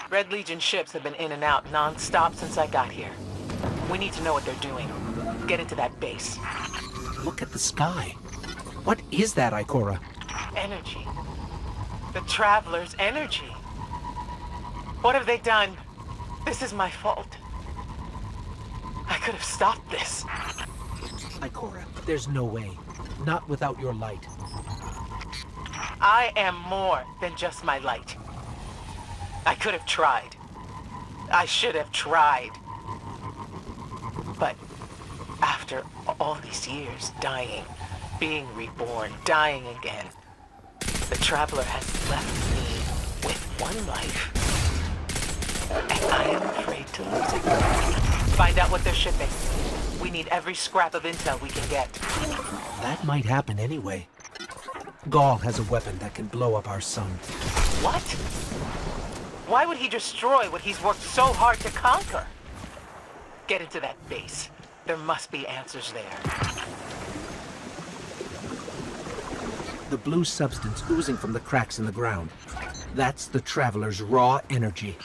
Red Legion ships have been in and out non-stop since I got here. We need to know what they're doing. Get into that base. Look at the sky. What is that, Ikora? Energy. The Traveler's energy. What have they done? This is my fault. I could have stopped this. Ikora, there's no way. Not without your light. I am more than just my light. I could have tried. I should have tried. But after all these years, dying, being reborn, dying again, the Traveler has left me with one life. And I am afraid to lose it. Find out what they're shipping. We need every scrap of intel we can get. That might happen anyway. Gaul has a weapon that can blow up our sun. What? Why would he destroy what he's worked so hard to conquer? Get into that base. There must be answers there. The blue substance oozing from the cracks in the ground. That's the Traveler's raw energy.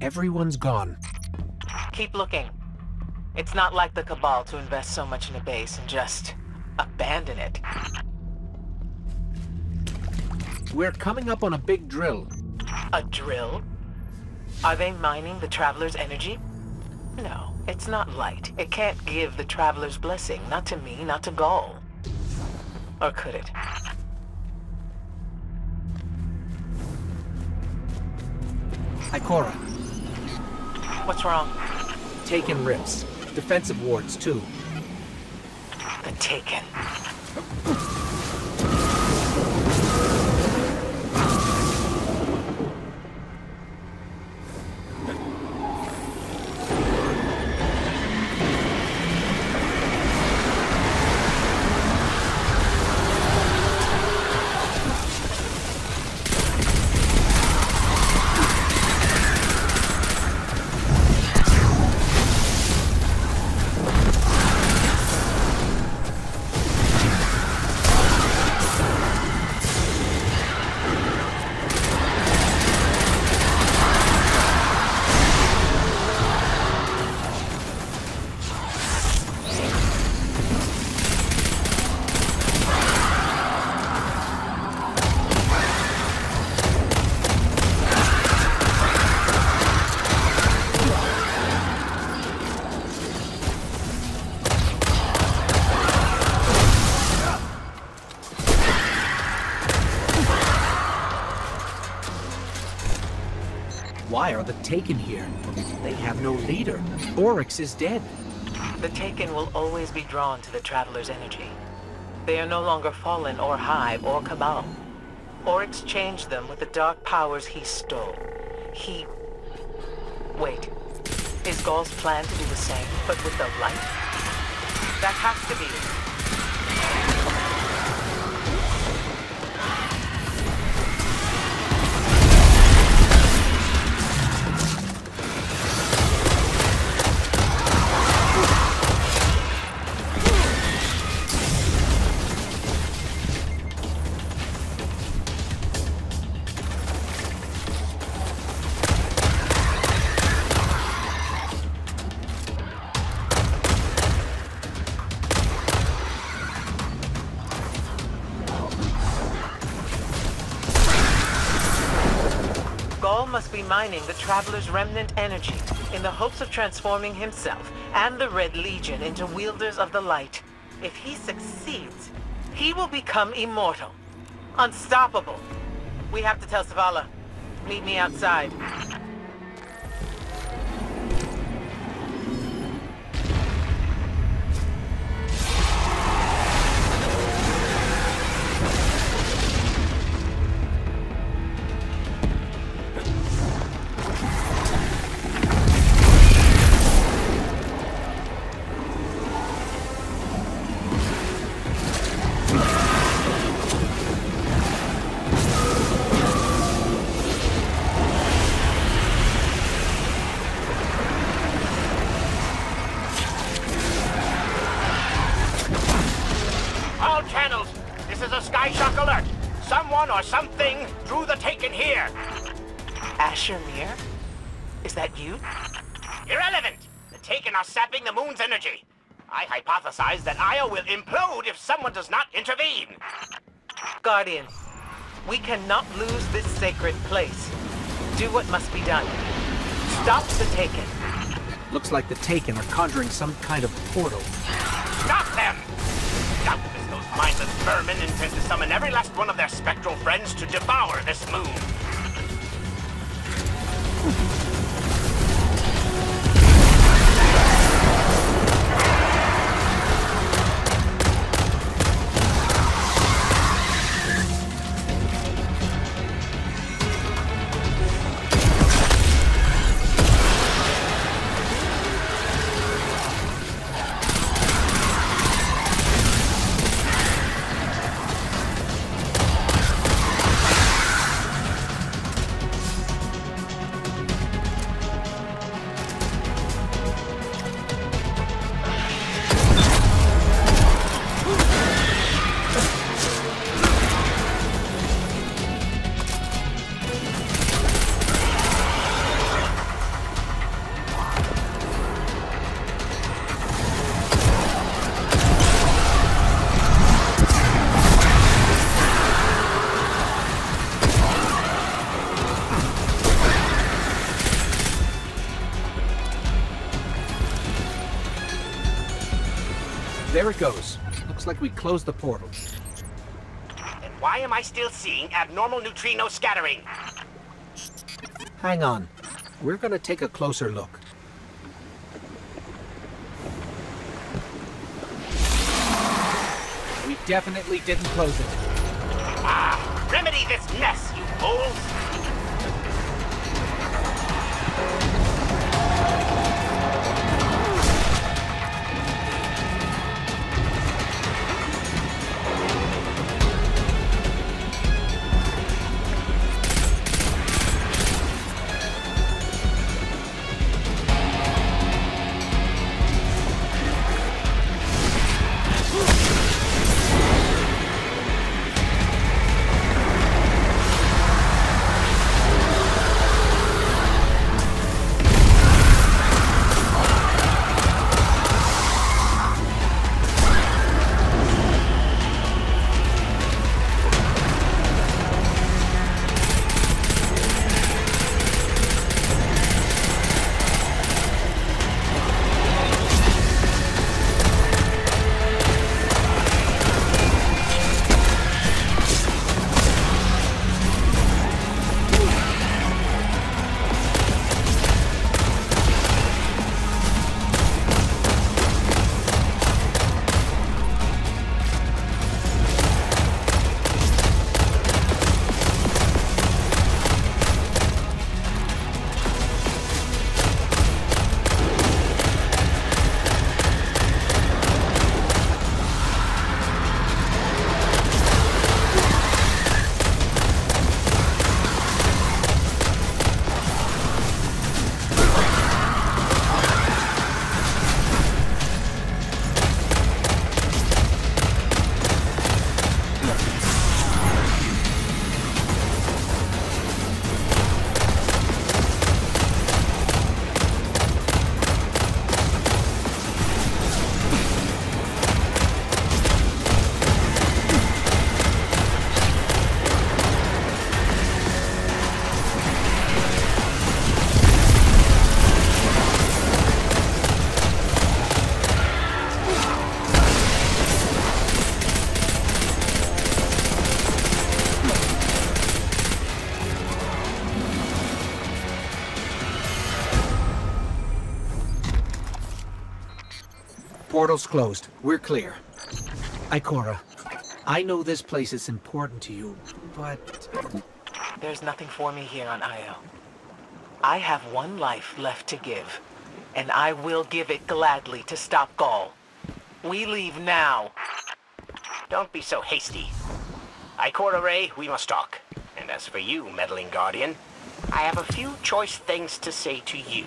Everyone's gone. Keep looking. It's not like the Cabal to invest so much in a base and just abandon it. We're coming up on a big drill. A drill? Are they mining the Traveler's energy? No, it's not light. It can't give the Traveler's blessing. Not to me, not to Gaul. Or could it? Ikora. What's wrong? Taken rips. Defensive wards, too. The Taken. Why are the Taken here? They have no leader. Oryx is dead. The Taken will always be drawn to the Traveler's energy. They are no longer Fallen or Hive or Cabal. Oryx changed them with the dark powers he stole. Wait. Is Gaul's plan to do the same, but with the light? That has to be it. Gaul must be mining the Traveler's remnant energy in the hopes of transforming himself and the Red Legion into wielders of the light. If he succeeds, he will become immortal. Unstoppable. We have to tell Zavala. Meet me outside. a Skyshock alert! Someone or something threw the Taken here! Asher Mir? Is that you? Irrelevant! The Taken are sapping the moon's energy. I hypothesize that Io will implode if someone does not intervene. Guardian, we cannot lose this sacred place. Do what must be done. Stop the Taken. Looks like the Taken are conjuring some kind of portal. Stop them! Doubtless those mindless vermin intend to summon every last one of their spectral friends to devour this moon. There it goes. Looks like we closed the portal. And why am I still seeing abnormal neutrino scattering? Hang on. We're gonna take a closer look. We definitely didn't close it. Ah, remedy this mess, you fools! Portal's closed. We're clear. Ikora, I know this place is important to you, but... There's nothing for me here on Io. I have one life left to give, and I will give it gladly to stop Gaul. We leave now. Don't be so hasty. Ikora Ray, we must talk. And as for you, meddling Guardian, I have a few choice things to say to you.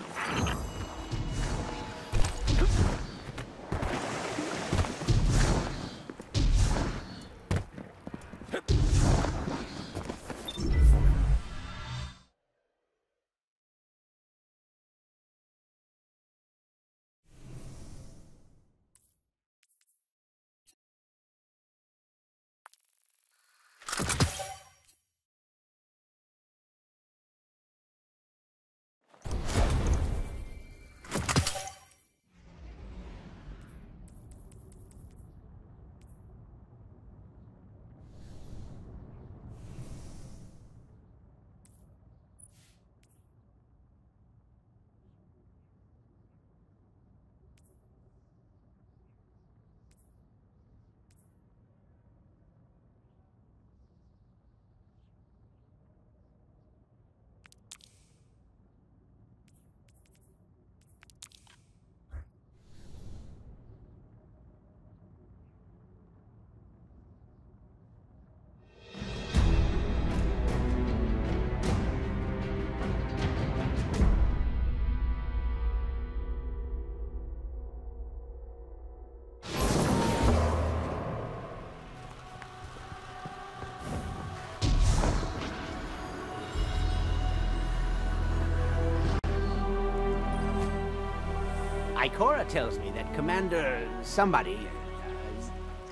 Ikora tells me that Commander somebody,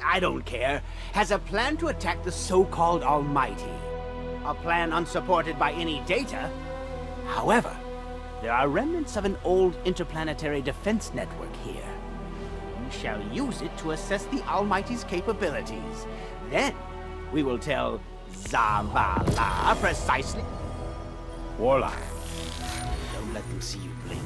I don't care, has a plan to attack the so-called Almighty. A plan unsupported by any data. However, there are remnants of an old interplanetary defense network here. We shall use it to assess the Almighty's capabilities. Then, we will tell Zavala precisely. Warlock, don't let them see you blink.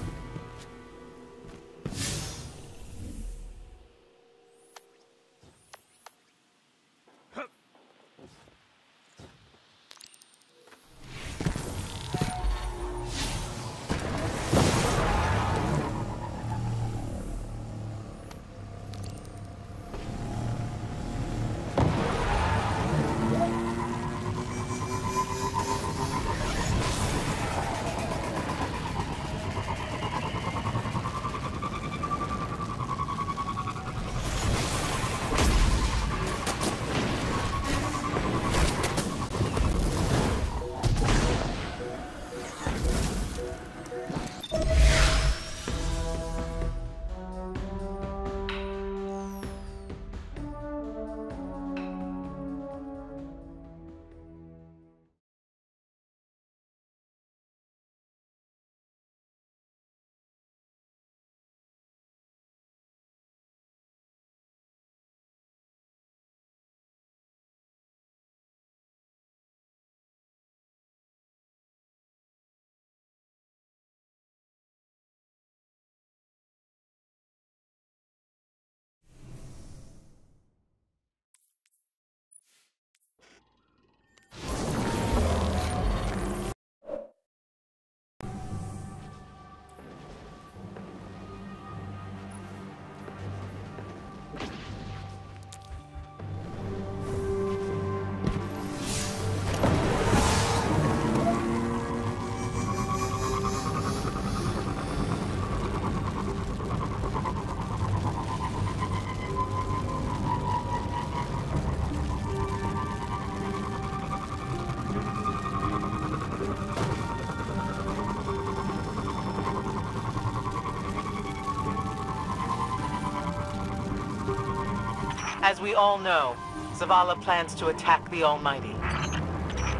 As we all know, Zavala plans to attack the Almighty.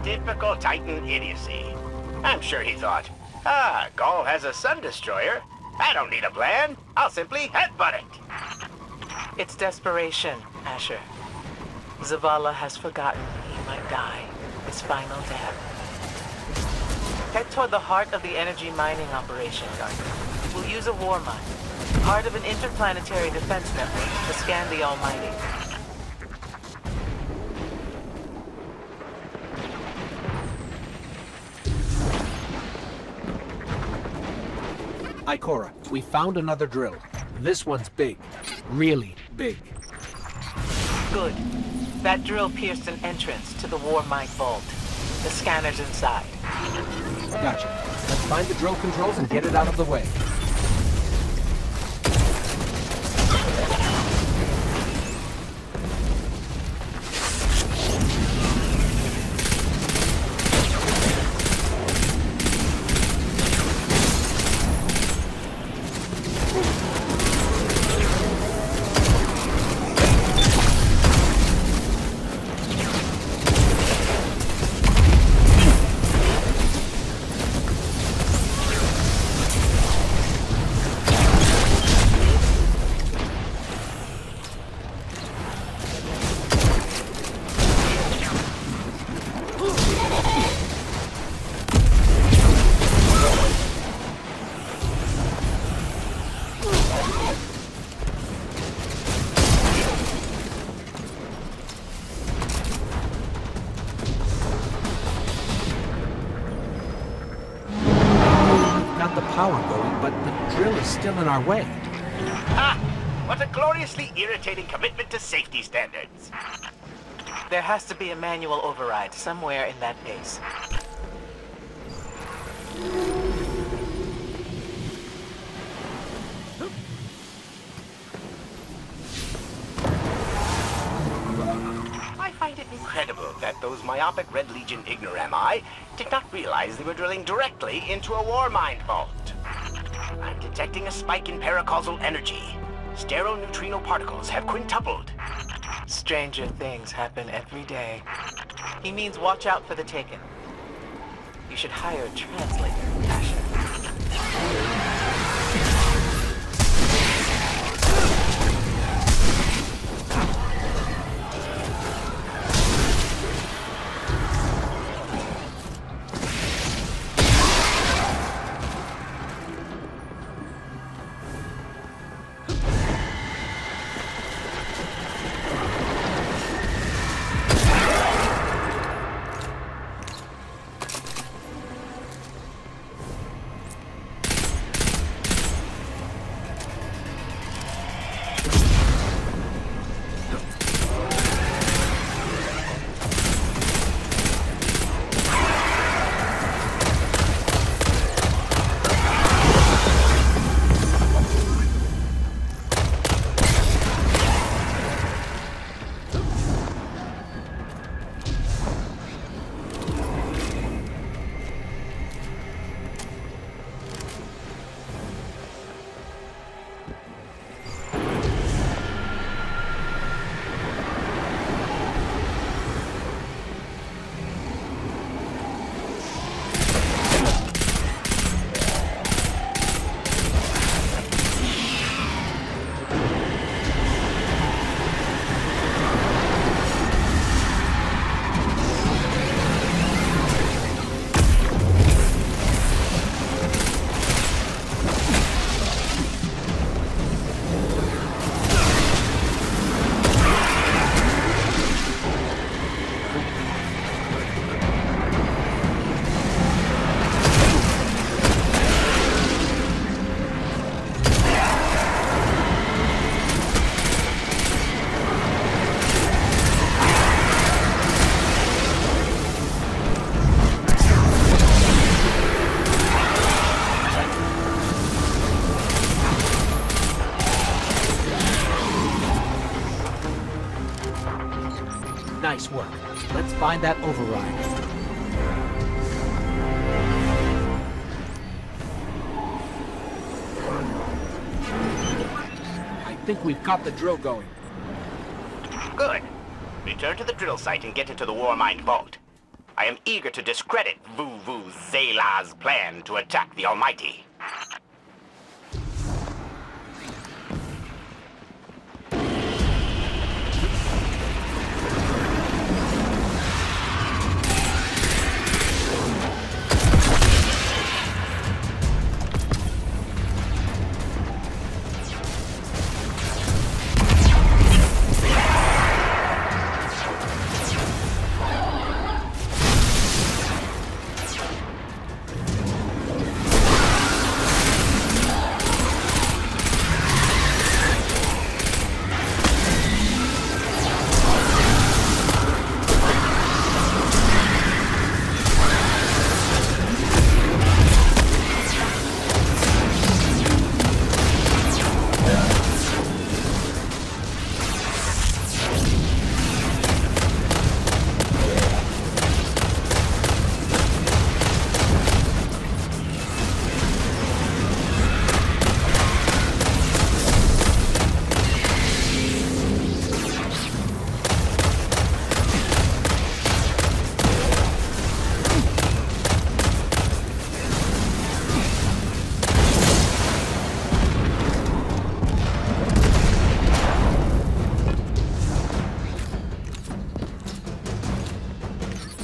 Typical Titan idiocy. I'm sure he thought, Gaul has a sun destroyer. I don't need a plan. I'll simply headbutt it. It's desperation, Asher. Zavala has forgotten he might die his final death. Head toward the heart of the energy mining operation, Guardian. We'll use a war mine, part of an interplanetary defense network, to scan the Almighty. Ikora, we found another drill. This one's big. Really big. Good. That drill pierced an entrance to the war mine vault. The scanner's inside. Gotcha. Let's find the drill controls and get it out of the way. Got the power going, but the drill is still in our way. Ha! What a gloriously irritating commitment to safety standards. There has to be a manual override somewhere in that base. I find it incredible that those myopic Red Legion ignorami did not realize they were drilling directly into a war mine vault. I'm Detecting a spike in paracausal energy. Stereoneutrino particles have quintupled. Stranger things happen every day. He means watch out for the Taken. You should hire a translator, Asher. Nice work. Let's find that override. I think we've got the drill going. Good. Return to the drill site and get into the Warmind vault. I am eager to discredit Vu Zela's plan to attack the Almighty.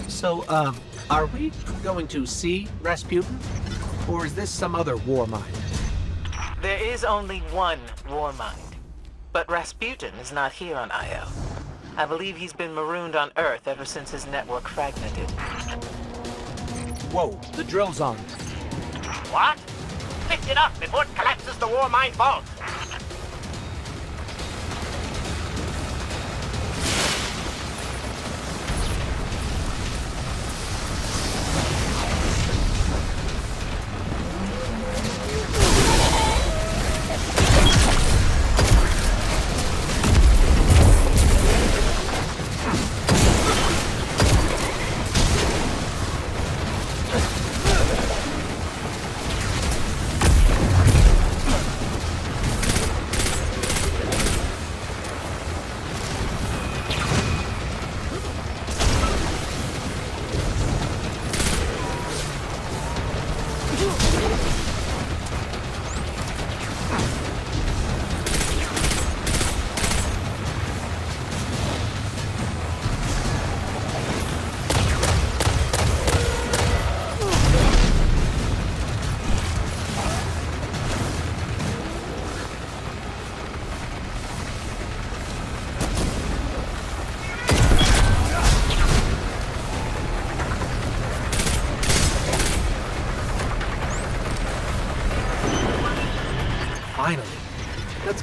So, are we going to see Rasputin? Or is this some other war mind? There is only one Warmind. But Rasputin is not here on Io. I believe he's been marooned on Earth ever since his network fragmented. Whoa, the drill's on. What? Lift it up before it collapses the Warmind vault!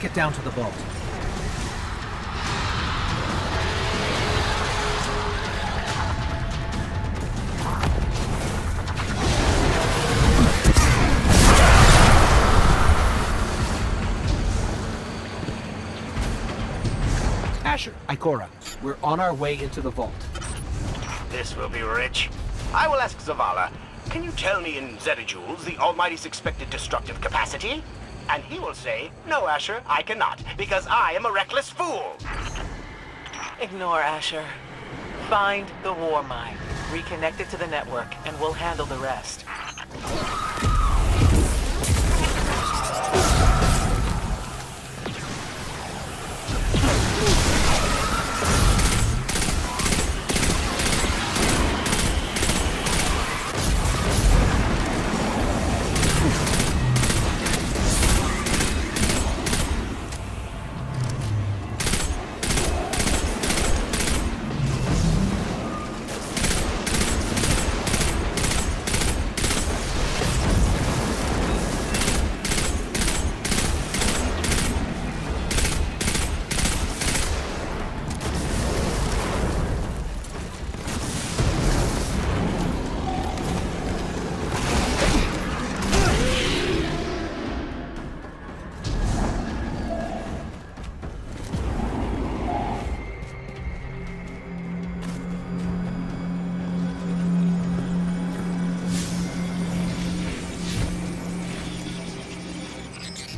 get down to the vault. Asher, Ikora, we're on our way into the vault. This will be rich. I will ask Zavala, can you tell me in zettajoules the Almighty's expected destructive capacity? And he will say, no, Asher, I cannot, because I am a reckless fool. Ignore Asher. Find the war mine, reconnect it to the network, and we'll handle the rest.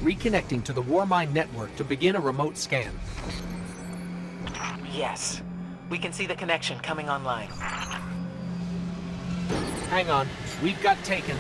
Reconnecting to the Warmind network to begin a remote scan. Yes. We can see the connection coming online. Hang on. We've got taken.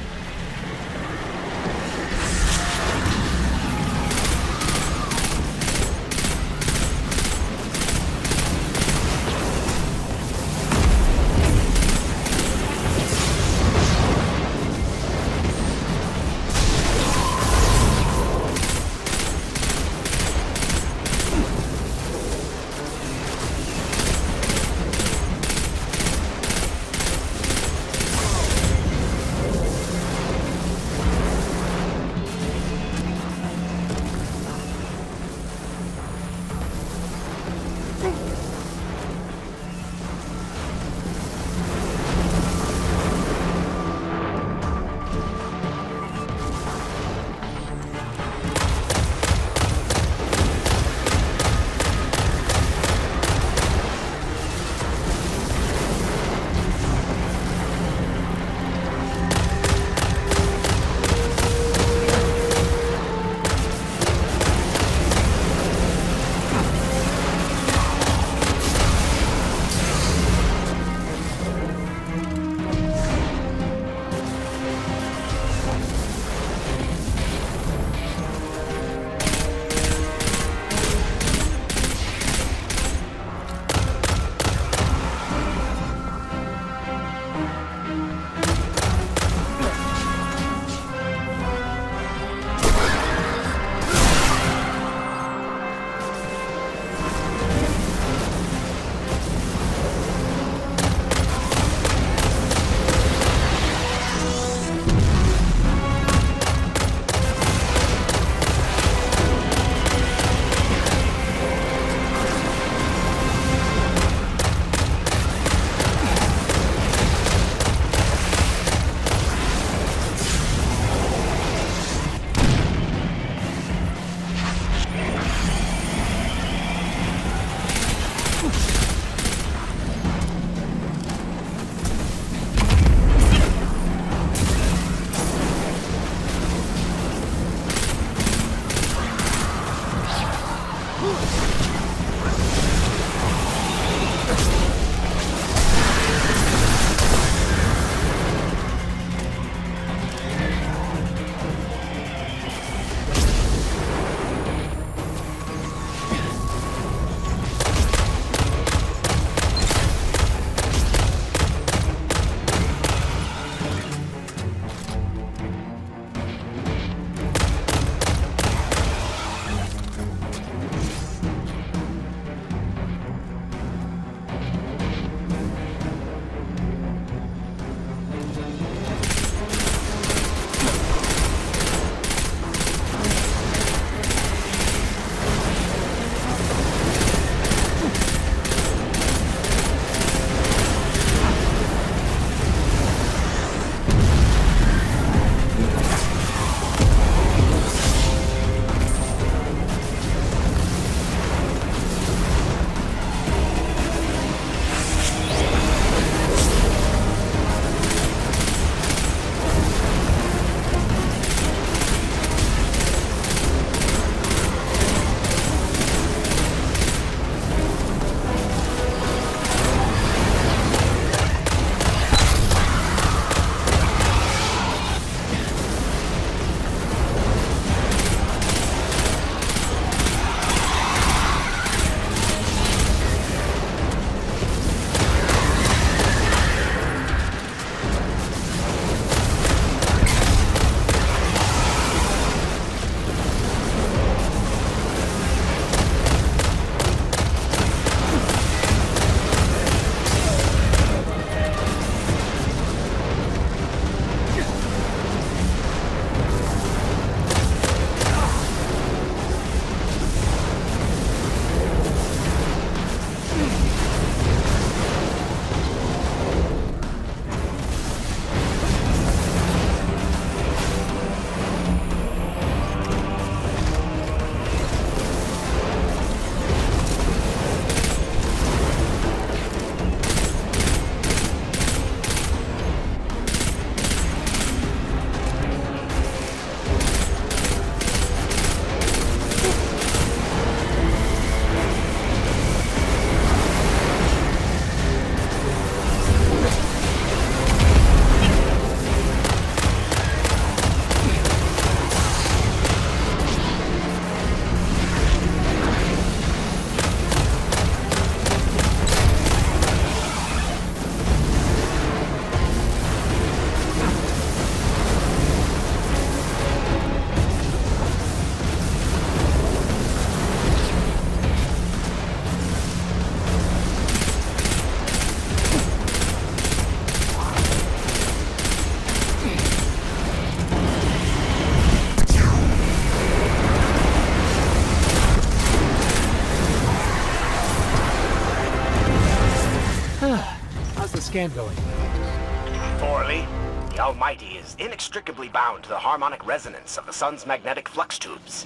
can't go anywhere. Poorly. The Almighty is inextricably bound to the harmonic resonance of the sun's magnetic flux tubes.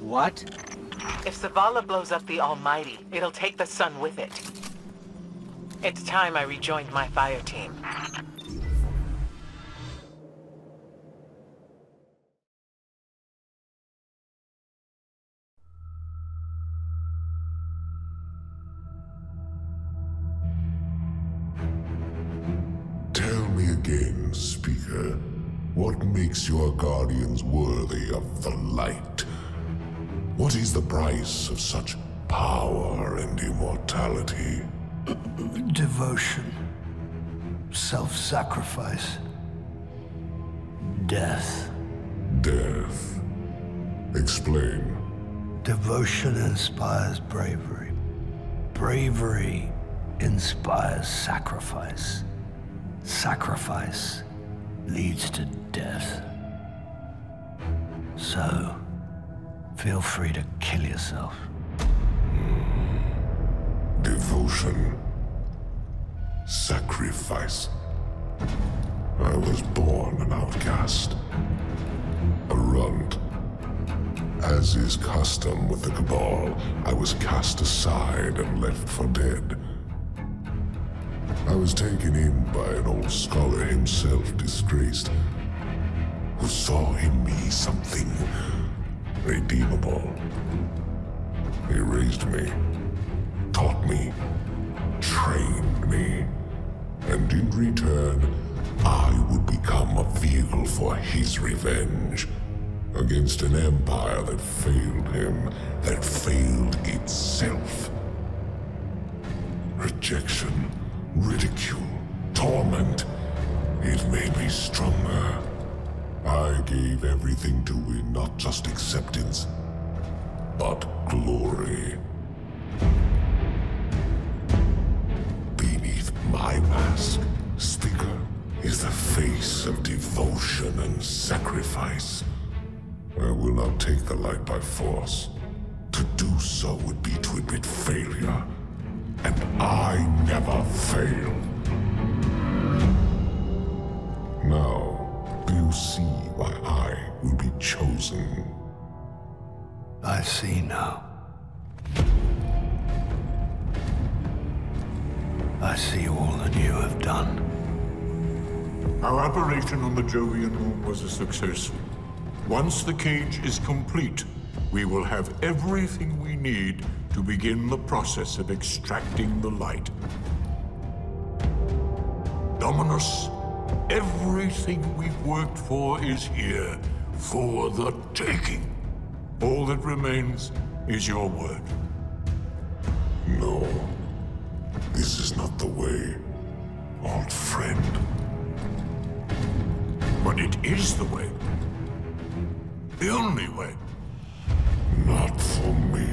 What? If Zavala blows up the Almighty, it'll take the sun with it. It's time I rejoined my fire team. Tell me again, Speaker, what makes your guardians worthy of the light? What is the price of such power and immortality? Devotion. Self-sacrifice. Death. Death. Explain. Devotion inspires bravery. Bravery inspires sacrifice. Sacrifice leads to death. So, feel free to kill yourself. Devotion. Sacrifice. I was born an outcast. A runt. As is custom with the Cabal, I was cast aside and left for dead. I was taken in by an old scholar himself disgraced, who saw in me something redeemable. He raised me, taught me, trained me, and in return, I would become a vehicle for his revenge against an empire that failed him, that failed itself. Rejection, ridicule, torment. It made me stronger. I gave everything to win not just acceptance, but glory. Beneath my mask, Speaker, is the face of devotion and sacrifice. I will not take the light by force. To do so would be to admit failure. And I never fail. Now, do you see why I will be chosen? I see now. I see all that you have done. Our operation on the Jovian moon was a success. Once the cage is complete, we will have everything we need to begin the process of extracting the light. Dominus, everything we've worked for is here, for the taking. All that remains is your word. No. This is not the way, old friend. But it is the way. The only way. Not for me.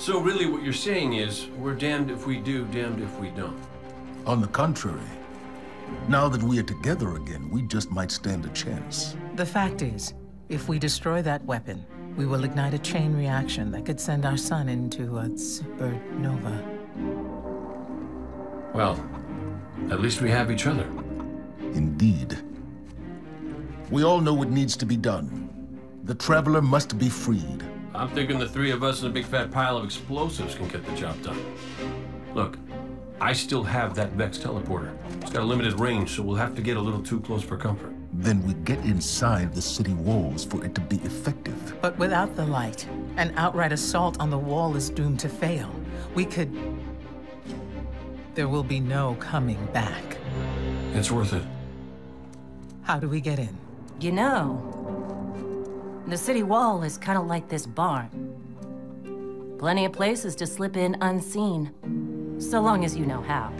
So really what you're saying is, we're damned if we do, damned if we don't. On the contrary, now that we are together again, we just might stand a chance. The fact is, if we destroy that weapon, we will ignite a chain reaction that could send our sun into a supernova. Well, at least we have each other. Indeed. We all know what needs to be done. The Traveler must be freed. I'm thinking the three of us and a big fat pile of explosives can get the job done. Look, I still have that Vex teleporter. It's got a limited range, so we'll have to get a little too close for comfort. Then we get inside the city walls for it to be effective. But without the light, an outright assault on the wall is doomed to fail. We could... There will be no coming back. It's worth it. How do we get in? You know, the city wall is kind of like this barn. Plenty of places to slip in unseen, so long as you know how.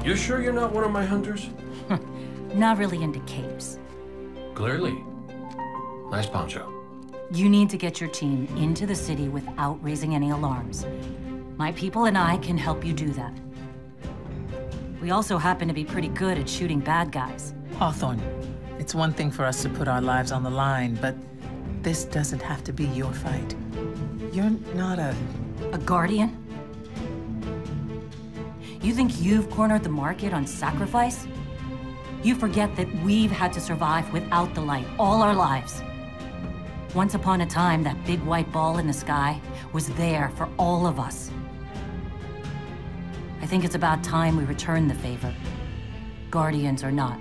You sure you're not one of my hunters? Not really into capes. Clearly. Nice poncho. You need to get your team into the city without raising any alarms. My people and I can help you do that. We also happen to be pretty good at shooting bad guys. Hawthorne, it's one thing for us to put our lives on the line, but this doesn't have to be your fight. You're not a guardian? You think you've cornered the market on sacrifice? You forget that we've had to survive without the light all our lives. Once upon a time, that big white ball in the sky was there for all of us. I think it's about time we return the favor, guardians or not.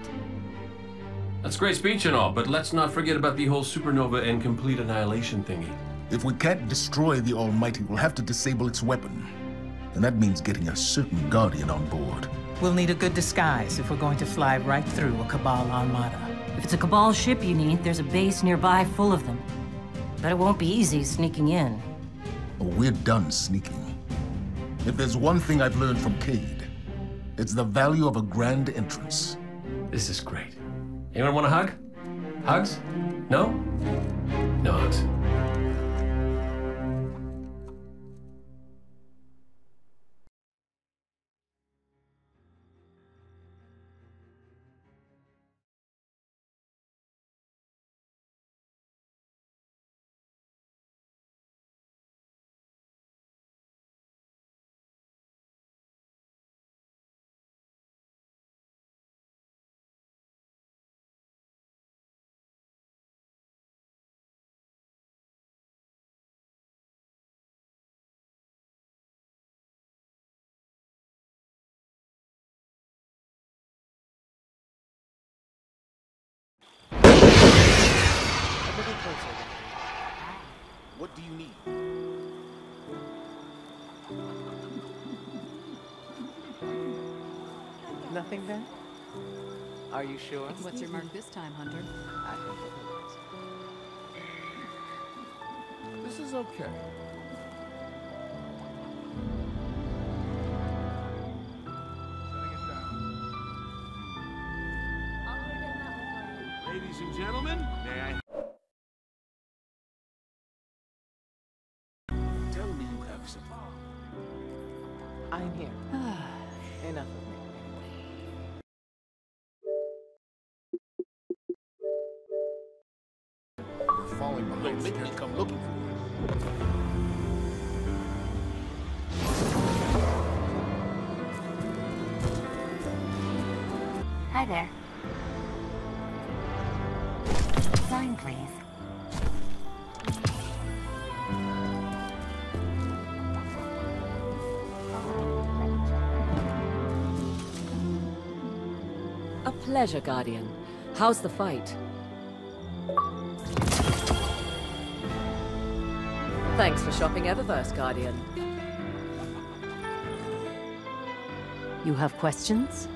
That's great speech and all, but let's not forget about the whole supernova and complete annihilation thingy. If we can't destroy the Almighty, we'll have to disable its weapon. And that means getting a certain Guardian on board. We'll need a good disguise if we're going to fly right through a Cabal armada. If it's a Cabal ship you need, there's a base nearby full of them. But it won't be easy sneaking in. Oh, we're done sneaking. If there's one thing I've learned from Cade, it's the value of a grand entrance. This is great. Anyone want a hug? Hugs? No? No hugs. What do you need? Nothing then? Are you sure? What's your mark this time, Hunter? I think it is. This is okay. Ladies and gentlemen, may I... Tell me you have some... I'm here. Enough of me. We're falling behind. Don't make me come looking for you. Hi there. Sign, please. A pleasure, Guardian. How's the fight? Thanks for shopping Eververse, Guardian. You have questions?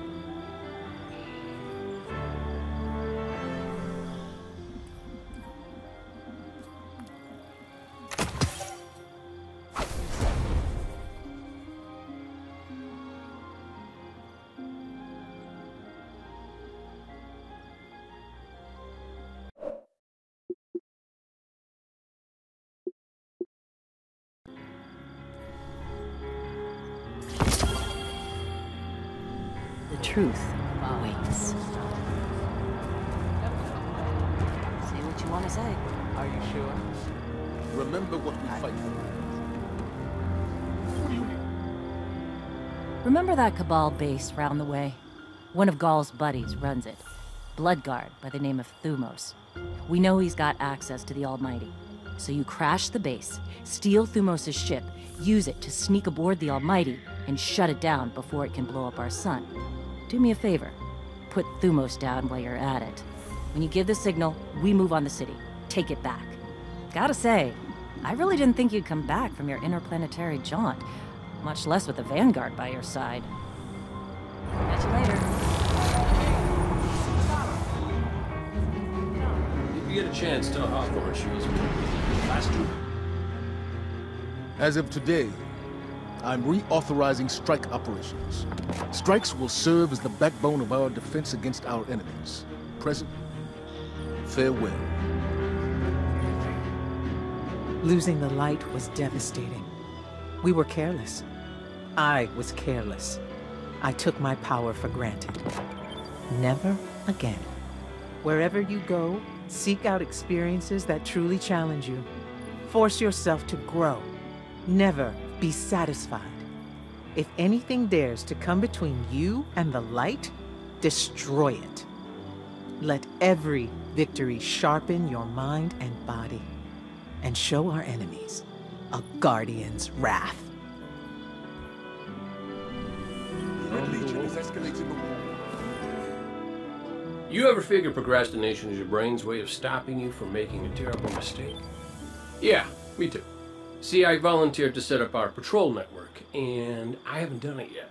truth awaits. Say what you want to say. Are you sure? Remember what we fight for. What do you need? Remember that Cabal base round the way? One of Gaul's buddies runs it. Bloodguard by the name of Thumos. We know he's got access to the Almighty. So you crash the base, steal Thumos' ship, use it to sneak aboard the Almighty, and shut it down before it can blow up our sun. Do me a favor. Put Thumos down while you're at it. When you give the signal, we move on the city. Take it back. Gotta say, I really didn't think you'd come back from your interplanetary jaunt, much less with the Vanguard by your side. Catch you later. If you get a chance, tell Hawthorne she was last two. As of today, I'm reauthorizing strike operations. Strikes will serve as the backbone of our defense against our enemies. Present, farewell. Losing the light was devastating. We were careless. I was careless. I took my power for granted. Never again. Wherever you go, seek out experiences that truly challenge you. Force yourself to grow. Never be satisfied. If anything dares to come between you and the light, destroy it. Let every victory sharpen your mind and body, and show our enemies a Guardian's wrath. You ever figure procrastination is your brain's way of stopping you from making a terrible mistake? Yeah, me too. See, I volunteered to set up our patrol network, and I haven't done it yet.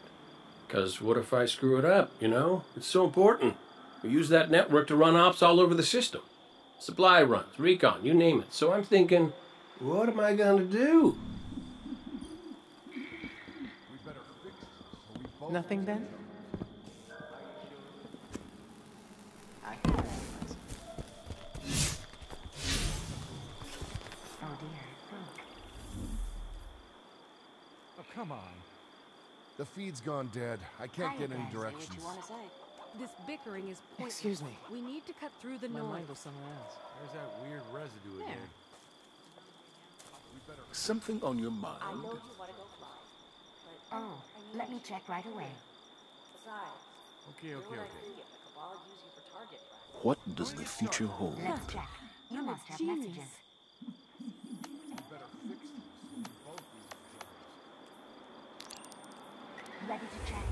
'Cause what if I screw it up, you know? It's so important. We use that network to run ops all over the system. Supply runs, recon, you name it. So I'm thinking, what am I gonna do? Nothing then? Oh dear. Oh, come on. The feed's gone dead. I can't get any directions. This bickering is pointless. Excuse me. We need to cut through the My noise. mind was somewhere else. There's that weird residue again. Something on your mind? I know you want to go fly, but let me check right away. Okay. What does the future hold? Let's check. You must have messages. Ready to check.